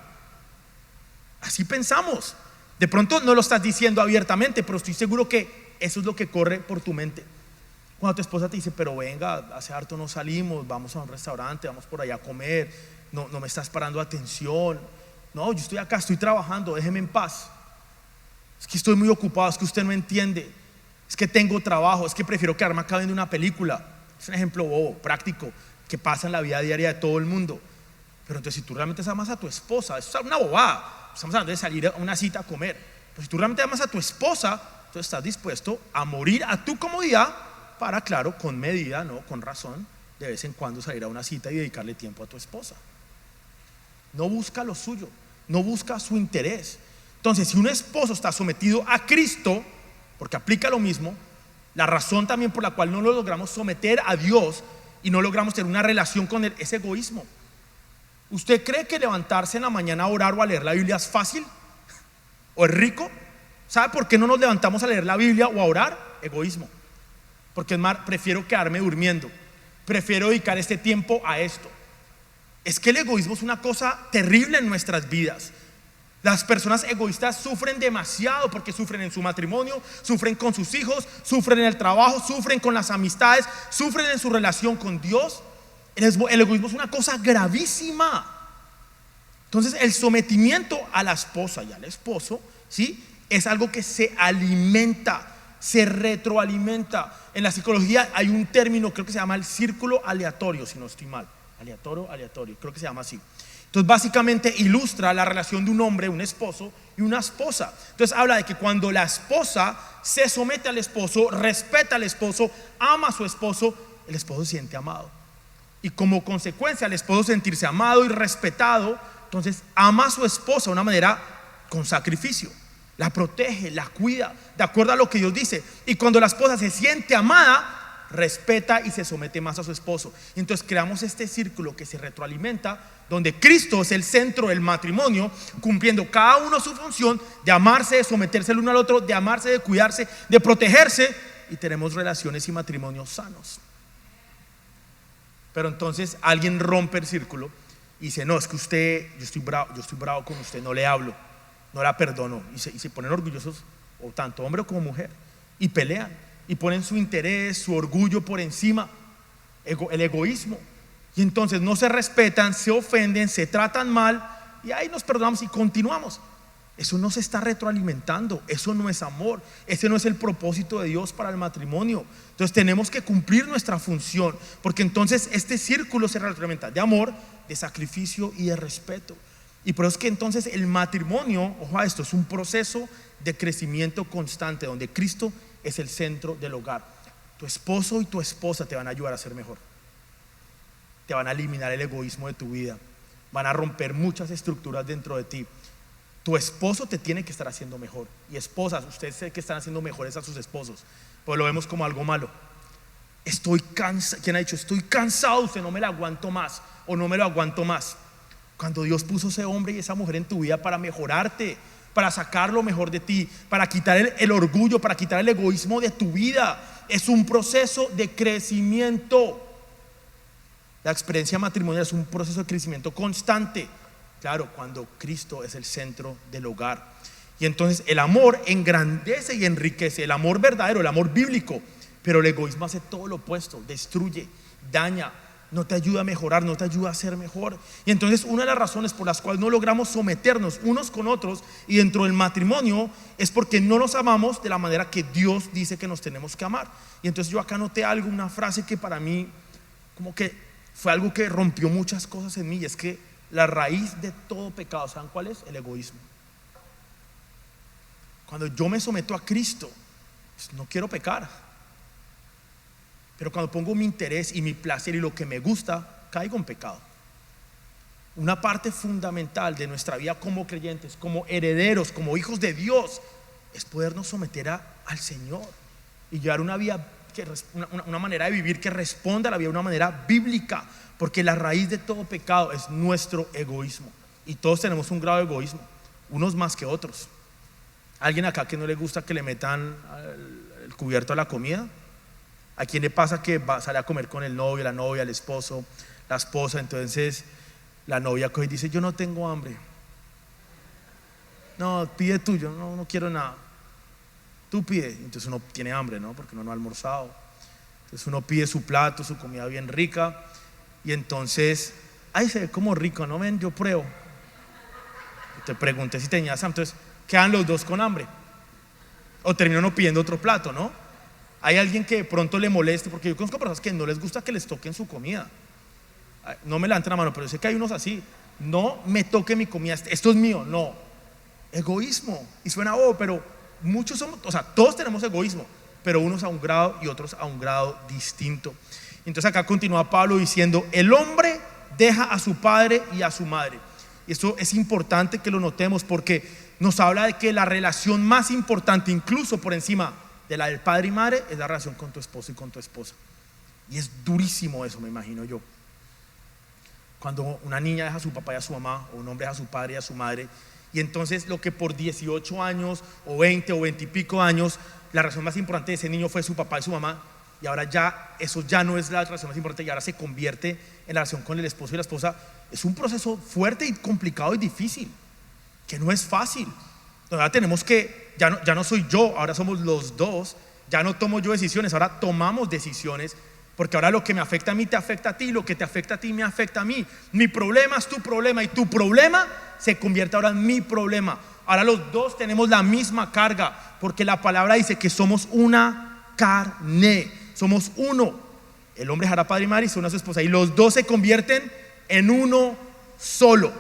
A: Así pensamos. De pronto no lo estás diciendo abiertamente, pero estoy seguro que eso es lo que corre por tu mente. Cuando tu esposa te dice, pero venga, hace harto no salimos, vamos a un restaurante, vamos por allá a comer, no me estás parando atención, No, yo estoy acá, estoy trabajando, déjeme en paz. Es que estoy muy ocupado, es que usted no entiende. Es que tengo trabajo, es que prefiero quedarme acá viendo una película. Es un ejemplo bobo, práctico, que pasa en la vida diaria de todo el mundo. Pero entonces, si tú realmente amas a tu esposa, eso es una bobada. Estamos hablando de salir a una cita a comer. Pero si tú realmente amas a tu esposa, entonces estás dispuesto a morir a tu comodidad para, claro, con medida, no con razón, de vez en cuando salir a una cita y dedicarle tiempo a tu esposa. No busca lo suyo, no busca su interés. Entonces, si un esposo está sometido a Cristo, porque aplica lo mismo, la razón también por la cual no lo logramos someter a Dios y no logramos tener una relación con Él es egoísmo. ¿Usted cree que levantarse en la mañana a orar o a leer la Biblia es fácil? ¿O es rico? ¿Sabe por qué no nos levantamos a leer la Biblia o a orar? Egoísmo. Porque es más, prefiero quedarme durmiendo, prefiero dedicar este tiempo a esto. Es que el egoísmo es una cosa terrible en nuestras vidas. Las personas egoístas sufren demasiado porque sufren en su matrimonio, sufren con sus hijos, sufren en el trabajo, sufren con las amistades, sufren en su relación con Dios. El egoísmo es una cosa gravísima. Entonces, el sometimiento a la esposa y al esposo, ¿sí?, es algo que se alimenta, se retroalimenta. En la psicología hay un término, creo que se llama el círculo aleatorio, si no estoy mal. Aleatorio, creo que se llama así. Entonces, básicamente ilustra la relación de un hombre, un esposo y una esposa. Entonces, habla de que cuando la esposa se somete al esposo, respeta al esposo, ama a su esposo, el esposo se siente amado. Y como consecuencia, al esposo sentirse amado y respetado, entonces ama a su esposa de una manera con sacrificio. La protege, la cuida, de acuerdo a lo que Dios dice. Y cuando la esposa se siente amada, respeta y se somete más a su esposo. Y entonces creamos este círculo que se retroalimenta, donde Cristo es el centro del matrimonio, cumpliendo cada uno su función de amarse, de someterse el uno al otro, de amarse, de cuidarse, de protegerse, y tenemos relaciones y matrimonios sanos. Pero entonces alguien rompe el círculo y dice: no, es que usted, yo estoy bravo con usted, no le hablo, no la perdono. Y se ponen orgullosos, o tanto hombre como mujer, y pelean y ponen su interés, su orgullo por encima, el egoísmo. Y entonces no se respetan, se ofenden, se tratan mal, y ahí nos perdonamos y continuamos. Eso no se está retroalimentando, eso no es amor, ese no es el propósito de Dios para el matrimonio. Entonces tenemos que cumplir nuestra función, porque entonces este círculo se retroalimenta de amor, de sacrificio y de respeto. Y por eso es que entonces el matrimonio, ojo a esto, es un proceso de crecimiento constante, donde Cristo es el centro del hogar. Tu esposo y tu esposa te van a ayudar a ser mejor, te van a eliminar el egoísmo de tu vida, van a romper muchas estructuras dentro de ti. Tu esposo te tiene que estar haciendo mejor. Y esposas, ustedes sé que están haciendo mejores a sus esposos, pues lo vemos como algo malo. Estoy cansado, ¿quién ha dicho estoy cansado? Usted no me la aguanto más, o no me lo aguanto más. Cuando Dios puso ese hombre y esa mujer en tu vida para mejorarte, para sacar lo mejor de ti, para quitar el orgullo, para quitar el egoísmo de tu vida, es un proceso de crecimiento. La experiencia matrimonial es un proceso de crecimiento constante. Claro, cuando Cristo es el centro del hogar. Y entonces el amor engrandece y enriquece, el amor verdadero, el amor bíblico. Pero el egoísmo hace todo lo opuesto, destruye, daña, no te ayuda a mejorar, no te ayuda a ser mejor. Y entonces una de las razones por las cuales no logramos someternos unos con otros y dentro del matrimonio es porque no nos amamos de la manera que Dios dice que nos tenemos que amar. Y entonces yo acá noté algo, una frase que para mí como que fue algo que rompió muchas cosas en mí, y es que la raíz de todo pecado, ¿saben cuál es? El egoísmo. Cuando yo me someto a Cristo, pues no quiero pecar, pero cuando pongo mi interés y mi placer y lo que me gusta, caigo en pecado. Una parte fundamental de nuestra vida como creyentes, como herederos, como hijos de Dios, es podernos someter al Señor y llevar una vida, una manera de vivir que responda a la vida de una manera bíblica. Porque la raíz de todo pecado es nuestro egoísmo. Y todos tenemos un grado de egoísmo, unos más que otros. ¿Alguien acá que no le gusta que le metan el cubierto a la comida? ¿A quién le pasa que sale a comer con el novio, la novia, el esposo, la esposa? Entonces la novia coge y dice: yo no tengo hambre. No, pide tú, yo no quiero nada. Tú pide. Entonces uno tiene hambre, ¿no? Porque uno no ha almorzado. Entonces uno pide su plato, su comida bien rica. Y entonces, ay, se ve como rico, ¿no ven? Yo pruebo. Te pregunté si tenías hambre. Entonces quedan los dos con hambre. O terminan uno pidiendo otro plato, ¿no? Hay alguien que de pronto le moleste, porque yo conozco personas que no les gusta que les toquen su comida. No me levanten la mano, pero yo sé que hay unos así. No me toque mi comida, esto es mío. No, egoísmo. Y suena bobo, pero muchos somos, o sea, todos tenemos egoísmo, pero unos a un grado y otros a un grado distinto. Entonces acá continúa Pablo diciendo: el hombre deja a su padre y a su madre. Y esto es importante que lo notemos, porque nos habla de que la relación más importante, incluso por encima de la del padre y madre, es la relación con tu esposo y con tu esposa. Y es durísimo eso, me imagino yo. Cuando una niña deja a su papá y a su mamá, o un hombre deja a su padre y a su madre, y entonces lo que por 18 años o 20 o 20 y pico años la relación más importante de ese niño fue su papá y su mamá, y ahora ya eso ya no es la relación más importante, y ahora se convierte en la relación con el esposo y la esposa. Es un proceso fuerte y complicado y difícil, que no es fácil. Ahora tenemos que, ya no soy yo, ahora somos los dos. Ya no tomo yo decisiones, ahora tomamos decisiones, porque ahora lo que me afecta a mí te afecta a ti, lo que te afecta a ti me afecta a mí. Mi problema es tu problema, y tu problema se convierte ahora en mi problema. Ahora los dos tenemos la misma carga, porque la palabra dice que somos una carne, somos uno. El hombre dejará padre y madre y se une a su esposa, y los dos se convierten en uno solo.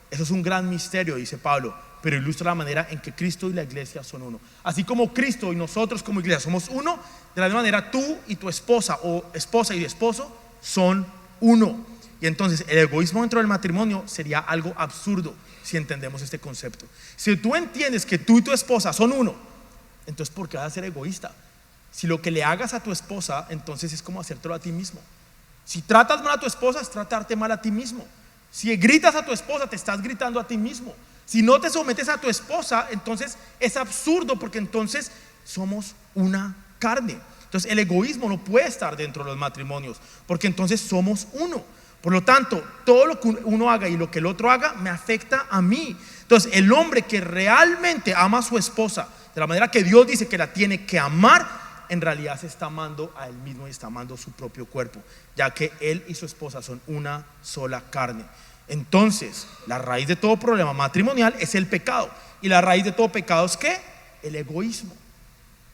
A: Eso es un gran misterio, dice Pablo, pero ilustra la manera en que Cristo y la iglesia son uno. Así como Cristo y nosotros como iglesia somos uno, de la misma manera tú y tu esposa, o esposa y esposo, son uno. Y entonces el egoísmo dentro del matrimonio sería algo absurdo si entendemos este concepto. Si tú entiendes que tú y tu esposa son uno, entonces ¿por qué vas a ser egoísta? Si lo que le hagas a tu esposa, entonces es como hacértelo a ti mismo. Si tratas mal a tu esposa, es tratarte mal a ti mismo. Si gritas a tu esposa, te estás gritando a ti mismo. Si no te sometes a tu esposa, entonces es absurdo, porque entonces somos una carne. Entonces el egoísmo no puede estar dentro de los matrimonios, porque entonces somos uno. Por lo tanto, todo lo que uno haga y lo que el otro haga me afecta a mí. Entonces el hombre que realmente ama a su esposa de la manera que Dios dice que la tiene que amar, en realidad se está amando a él mismo y está amando su propio cuerpo, ya que él y su esposa son una sola carne. Entonces la raíz de todo problema matrimonial es el pecado, y la raíz de todo pecado es ¿qué? El egoísmo.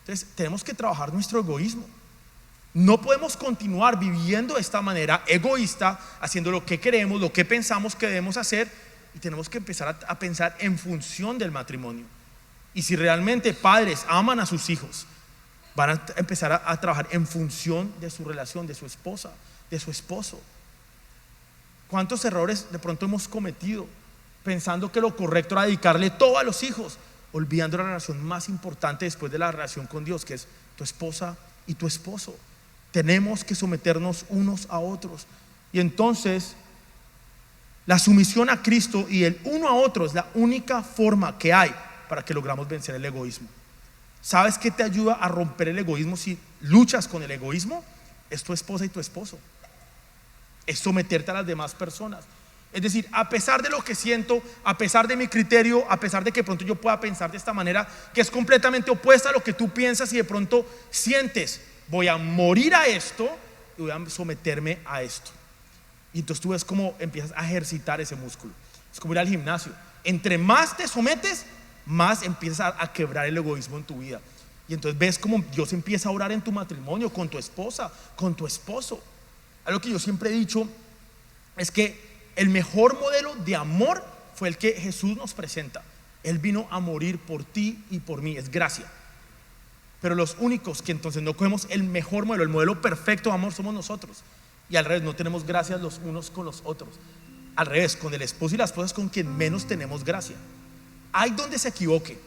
A: Entonces tenemos que trabajar nuestro egoísmo. No podemos continuar viviendo de esta manera egoísta, haciendo lo que queremos, lo que pensamos que debemos hacer, y tenemos que empezar a pensar en función del matrimonio. Y si realmente padres aman a sus hijos, van a empezar a trabajar en función de su relación, de su esposa, de su esposo. ¿Cuántos errores de pronto hemos cometido pensando que lo correcto era dedicarle todo a los hijos, olvidando la relación más importante después de la relación con Dios, que es tu esposa y tu esposo? Tenemos que someternos unos a otros. Y entonces la sumisión a Cristo y el uno a otro es la única forma que hay para que logramos vencer el egoísmo. ¿Sabes qué te ayuda a romper el egoísmo si luchas con el egoísmo? Es tu esposa y tu esposo. Es someterte a las demás personas. Es decir, a pesar de lo que siento, a pesar de mi criterio, a pesar de que de pronto yo pueda pensar de esta manera, que es completamente opuesta a lo que tú piensas, y de pronto sientes, voy a morir a esto y voy a someterme a esto. Y entonces tú ves cómo empiezas a ejercitar ese músculo. Es como ir al gimnasio. Entre más te sometes, más empiezas a quebrar el egoísmo en tu vida. Y entonces ves cómo Dios empieza a orar en tu matrimonio, con tu esposa, con tu esposo. Algo que yo siempre he dicho es que el mejor modelo de amor fue el que Jesús nos presenta. Él vino a morir por ti y por mí, es gracia. Pero los únicos que entonces no cogemos el mejor modelo, el modelo perfecto de amor, somos nosotros. Y al revés, no tenemos gracia los unos con los otros. Al revés, con el esposo y la esposa es con quien menos tenemos gracia. Hay donde se equivoque,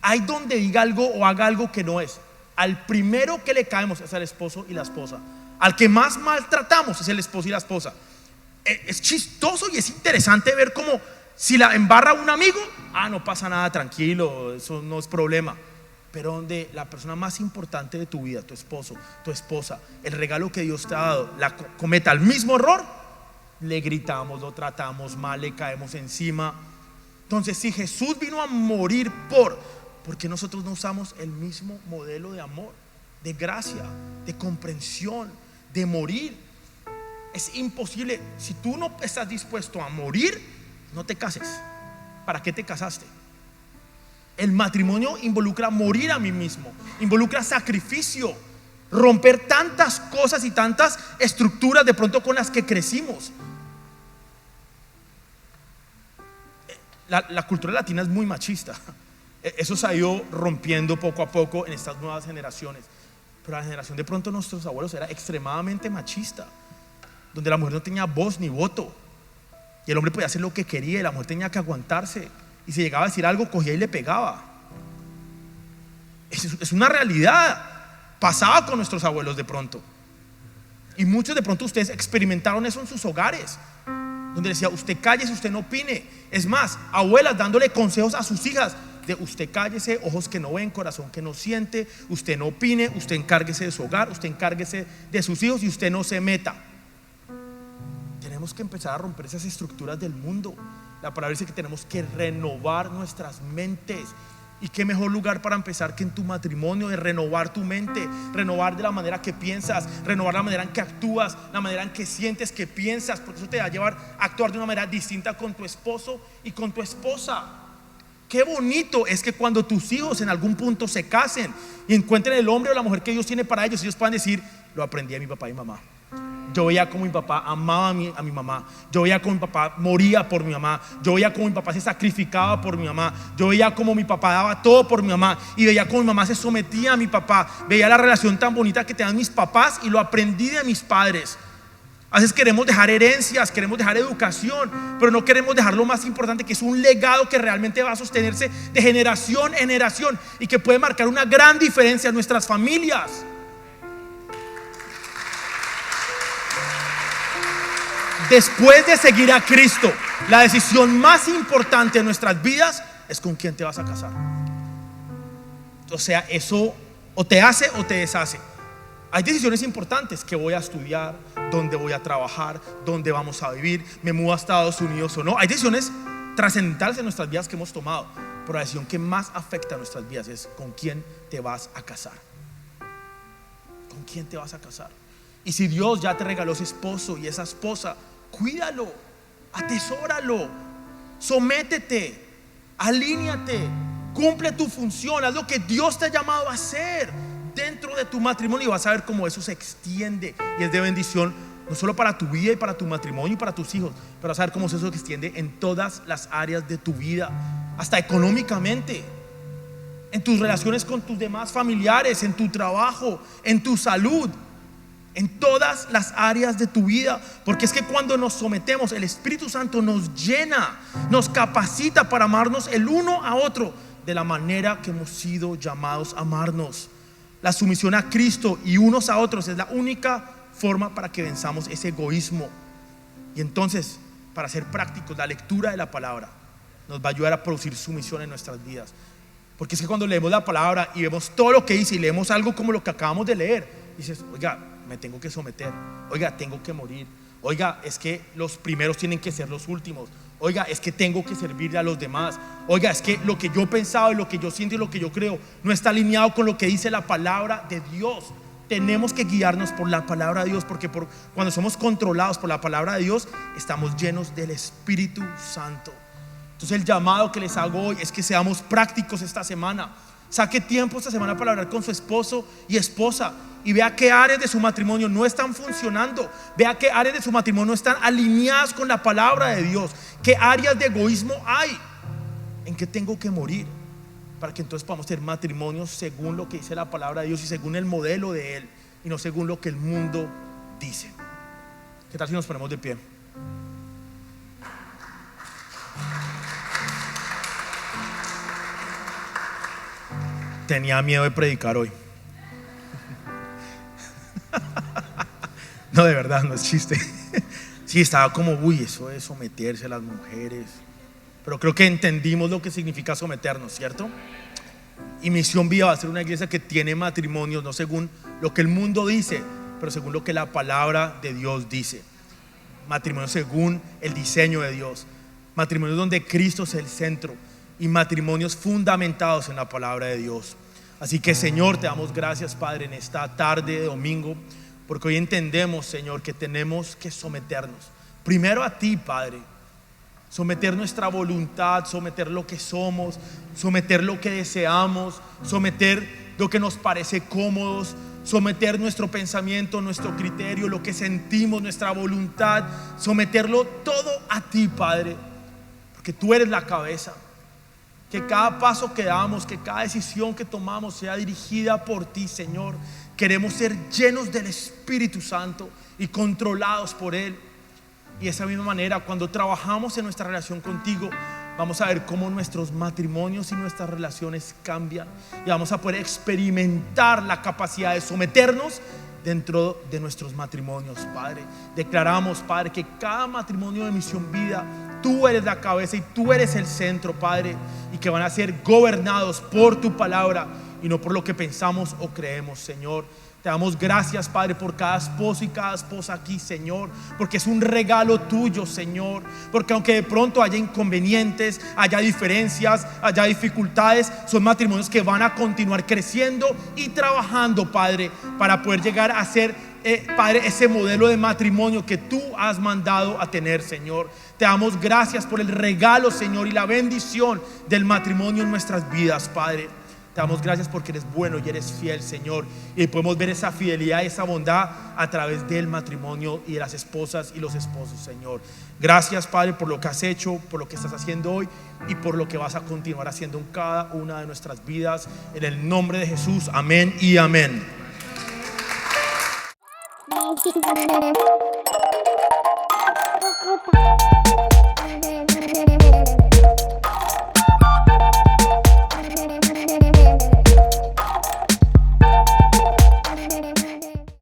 A: hay donde diga algo o haga algo que no es. Al primero que le caemos es al esposo y la esposa. Al que más maltratamos es el esposo y la esposa. Es chistoso y es interesante ver cómo si la embarra un amigo, no pasa nada, tranquilo, eso no es problema. Pero donde la persona más importante de tu vida, tu esposo, tu esposa, el regalo que Dios te ha dado, cometa el mismo error, le gritamos, lo tratamos mal, le caemos encima. Entonces, si Jesús vino a morir ¿por qué nosotros no usamos el mismo modelo de amor, de gracia, de comprensión, de morir? Es imposible. Si tú no estás dispuesto a morir, no te cases. ¿para qué te casaste? El matrimonio involucra morir a mí mismo, involucra sacrificio, romper tantas cosas y tantas estructuras de pronto con las que crecimos. La cultura latina es muy machista. Eso se ha ido rompiendo poco a poco en estas nuevas generaciones. Pero la generación de pronto nuestros abuelos era extremadamente machista, donde la mujer no tenía voz ni voto, y el hombre podía hacer lo que quería y la mujer tenía que aguantarse. Y si llegaba a decir algo, cogía y le pegaba. Es una realidad. Pasaba con nuestros abuelos de pronto. Y muchos de pronto ustedes experimentaron eso en sus hogares, donde decía: usted cállese, usted no opine. Es más, abuelas dándole consejos a sus hijas de: usted cállese, ojos que no ven, corazón que no siente, usted no opine, usted encárguese de su hogar, usted encárguese de sus hijos y usted no se meta. Tenemos que empezar a romper esas estructuras del mundo. La palabra dice que tenemos que renovar nuestras mentes. Y qué mejor lugar para empezar que en tu matrimonio, de renovar tu mente, renovar de la manera que piensas, renovar la manera en que actúas, la manera en que sientes, que piensas, porque eso te va a llevar a actuar de una manera distinta con tu esposo y con tu esposa. Qué bonito es que cuando tus hijos en algún punto se casen y encuentren el hombre o la mujer que Dios tiene para ellos puedan decir: lo aprendí de mi papá y mamá. Yo veía como mi papá amaba a mi mamá. Yo veía como mi papá moría por mi mamá. Yo veía como mi papá se sacrificaba por mi mamá. Yo veía como mi papá daba todo por mi mamá. Y veía como mi mamá se sometía a mi papá. Veía la relación tan bonita que tenían mis papás y lo aprendí de mis padres. A veces queremos dejar herencias, queremos dejar educación, pero no queremos dejar lo más importante, que es un legado que realmente va a sostenerse de generación en generación y que puede marcar una gran diferencia en nuestras familias. Después de seguir a Cristo, la decisión más importante en nuestras vidas es con quién te vas a casar. O sea, eso o te hace o te deshace. Hay decisiones importantes: qué voy a estudiar, dónde voy a trabajar, dónde vamos a vivir, me mudo a Estados Unidos o no. Hay decisiones trascendentales en nuestras vidas que hemos tomado, pero la decisión que más afecta a nuestras vidas es con quién te vas a casar. ¿Con quién te vas a casar? Y si Dios ya te regaló ese esposo y esa esposa, cuídalo, atesóralo, sométete, alíñate, cumple tu función, haz lo que Dios te ha llamado a hacer dentro de tu matrimonio, y vas a ver cómo eso se extiende y es de bendición, no solo para tu vida y para tu matrimonio y para tus hijos, pero vas a ver cómo eso se extiende en todas las áreas de tu vida, hasta económicamente, en tus relaciones con tus demás familiares, en tu trabajo, en tu salud, en todas las áreas de tu vida. Porque es que cuando nos sometemos, el Espíritu Santo nos llena, nos capacita para amarnos el uno a otro de la manera que hemos sido llamados a amarnos. La sumisión a Cristo y unos a otros es la única forma para que venzamos ese egoísmo. Y entonces, para ser prácticos, la lectura de la palabra nos va a ayudar a producir sumisión en nuestras vidas. Porque es que cuando leemos la palabra y vemos todo lo que dice y leemos algo como lo que acabamos de leer, dices: oiga, me tengo que someter, oiga, tengo que morir, oiga, es que los primeros tienen que ser los últimos, oiga, es que tengo que servirle a los demás, oiga, es que lo que yo pensaba y lo que yo siento y lo que yo creo no está alineado con lo que dice la palabra de Dios. Tenemos que guiarnos por la palabra de Dios, porque cuando somos controlados por la palabra de Dios, estamos llenos del Espíritu Santo. Entonces el llamado que les hago hoy es que seamos prácticos esta semana. Saque tiempo esta semana para hablar con su esposo y esposa y vea qué áreas de su matrimonio no están funcionando, vea qué áreas de su matrimonio están alineadas con la palabra de Dios, qué áreas de egoísmo hay, en qué tengo que morir, para que entonces podamos tener matrimonios según lo que dice la palabra de Dios y según el modelo de Él, y no según lo que el mundo dice. ¿Qué tal si nos ponemos de pie? Tenía miedo de predicar hoy. No, de verdad, no es chiste. Sí, estaba como, eso de someterse a las mujeres. Pero creo que entendimos lo que significa someternos, ¿cierto? Y Misión Vida va a ser una iglesia que tiene matrimonios no según lo que el mundo dice, pero según lo que la palabra de Dios dice. Matrimonios según el diseño de Dios. Matrimonios donde Cristo es el centro. Y matrimonios fundamentados en la palabra de Dios. Así que, Señor, te damos gracias, Padre, en esta tarde de domingo, porque hoy entendemos, Señor, que tenemos que someternos primero a ti, Padre, someter nuestra voluntad, someter lo que somos, someter lo que deseamos, someter lo que nos parece cómodos, someter nuestro pensamiento, nuestro criterio, lo que sentimos, nuestra voluntad, someterlo todo a ti, Padre, porque tú eres la cabeza. Que cada paso que damos, que cada decisión que tomamos sea dirigida por ti, Señor. Queremos ser llenos del Espíritu Santo y controlados por Él. Y de esa misma manera, cuando trabajamos en nuestra relación contigo, vamos a ver cómo nuestros matrimonios y nuestras relaciones cambian, y vamos a poder experimentar la capacidad de someternos dentro de nuestros matrimonios, Padre. Declaramos, Padre, que cada matrimonio de Misión Vida, tú eres la cabeza y tú eres el centro, Padre, y que van a ser gobernados por tu palabra y no por lo que pensamos o creemos, Señor. Te damos gracias, Padre, por cada esposo y cada esposa aquí, Señor, porque es un regalo tuyo, Señor. Porque aunque de pronto haya inconvenientes, haya diferencias, haya dificultades, son matrimonios que van a continuar creciendo y trabajando, Padre, para poder llegar a ser, Padre, ese modelo de matrimonio que tú has mandado a tener, Señor. Te damos gracias por el regalo, Señor, y la bendición del matrimonio en nuestras vidas, Padre. Te damos gracias porque eres bueno y eres fiel, Señor, y podemos ver esa fidelidad, esa bondad a través del matrimonio y de las esposas y los esposos, Señor. Gracias, Padre, por lo que has hecho, por lo que estás haciendo hoy y por lo que vas a continuar haciendo en cada una de nuestras vidas. En el nombre de Jesús, amén y amén.